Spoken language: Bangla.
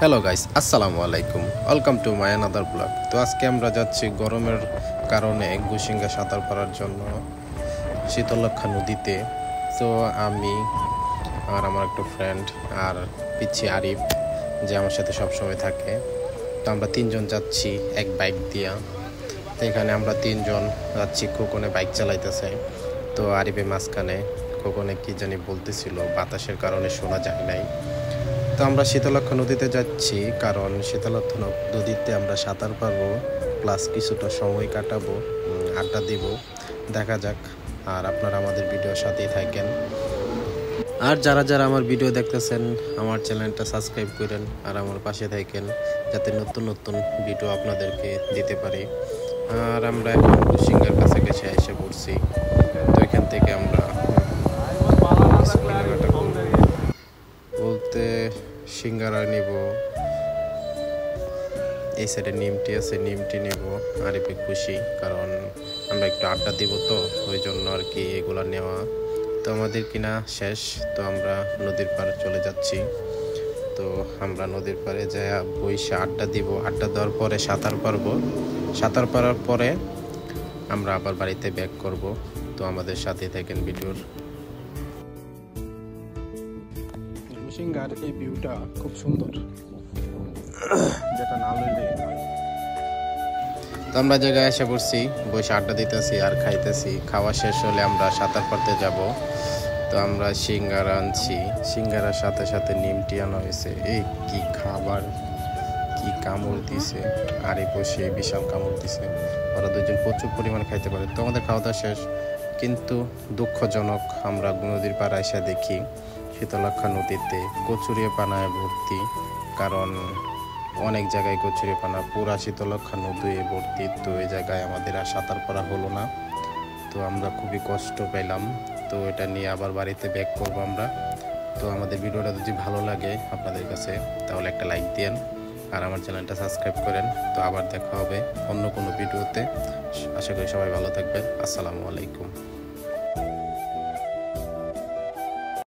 হ্যালো গাইস, আসসালামু আলাইকুম। Welcome to my another blog. তো আজকে আমরা যাচ্ছি গরমের কারণে গুসিঙ্গা সাঁতার করার জন্য শীতলক্ষা নদীতে। তো আমি আর আমার একটা ফ্রেন্ড আর পিচ্ছি আরিফ, যে আমার সাথে সবসময় থাকে। তো আমরা তিনজন যাচ্ছি এক বাইক দিয়া। তো এখানে আমরা তিনজন যাচ্ছি, খোকনে বাইক চালাইতেছে। তো আরিফে মাঝখানে, খোকনে কি জানি বলতেছিল, বাতাসের কারণে শোনা যায় নাই। তো আমরা শীতলক্ষা নদীতে যাচ্ছি, কারণ শীতলক্ষা নদীতে আমরা সাঁতার পারবো, প্লাস কিছুটা সময় কাটাবো, আড্ডা দিব। দেখা যাক, আর আপনারা আমাদের ভিডিওর সাথেই থাকেন। আর যারা যারা আমার ভিডিও দেখতেছেন, আমার চ্যানেলটা সাবস্ক্রাইব করেন আর আমার পাশে থাকেন, যাতে নতুন নতুন ভিডিও আপনাদেরকে দিতে পারি। আর আমরা এখন সিঙ্গার কাছে এসে পড়ছি। তো এখান থেকে আমরা কেনাকাটা করব, বলতে সিঙ্গারা নিব। এই সাইডে নিমটি আছে, নিমটি নিব। আরিফে খুশি, কারণ আমরা একটু আড্ডা দিব, তো ওই জন্য আর কি এগুলা নেওয়া। তো আমাদের কিনা শেষ, তো আমরা নদীর পাড়ে চলে যাচ্ছি। তো আমরা নদীর পাড়ে যাই, বইসে আড্ডা দিব। আড্ডা দেওয়ার পরে সাঁতার পারবো। সাঁতার পারার পরে আমরা আবার বাড়িতে ব্যাক করব। তো আমাদের সাথে থাকেন ভিডিওর। সিঙ্গার এই ভিউটা খুব সুন্দর, যেটা না লইলে নয়। তো আমরা জায়গায় এসে পড়ছি, বসে আড্ডা দিতেছি আর খাইতেছি। খাওয়া শেষ হলে আমরা সাঁতার পাড়তে যাব। তো আমরা সিঙ্গারা আনছি, সিঙ্গারার সাথে সাথে নিমটি আনা হয়েছে। এই কি খাবার, কি কামড় দিছে! আরে বসে বিশাল কামড় দিছে। ওরা দুজন প্রচুর পরিমাণ খাইতে পারে। তো আমাদের খাওয়া দাওয়া শেষ, কিন্তু দুঃখজনক, আমরা নদীর পাড়ে এসে দেখি শীতলক্ষা নদীতে কচুরিয়া পানায় ভর্তি। কারণ অনেক জায়গায় কচুরিয়া পানা, পুরা শীতলক্ষা নদী ভর্তি। তো এই জায়গায় আমাদের আর সাঁতার করা হলো না। তো আমরা খুবই কষ্ট পেলাম। তো এটা নিয়ে আবার বাড়িতে ব্যাক করবো আমরা। তো আমাদের ভিডিওটা যদি ভালো লাগে আপনাদের কাছে, তাহলে একটা লাইক দেন আর আমার চ্যানেলটা সাবস্ক্রাইব করেন। তো আবার দেখা হবে অন্য কোনো ভিডিওতে। আশা করি সবাই ভালো থাকবেন। আসসালামু আলাইকুম।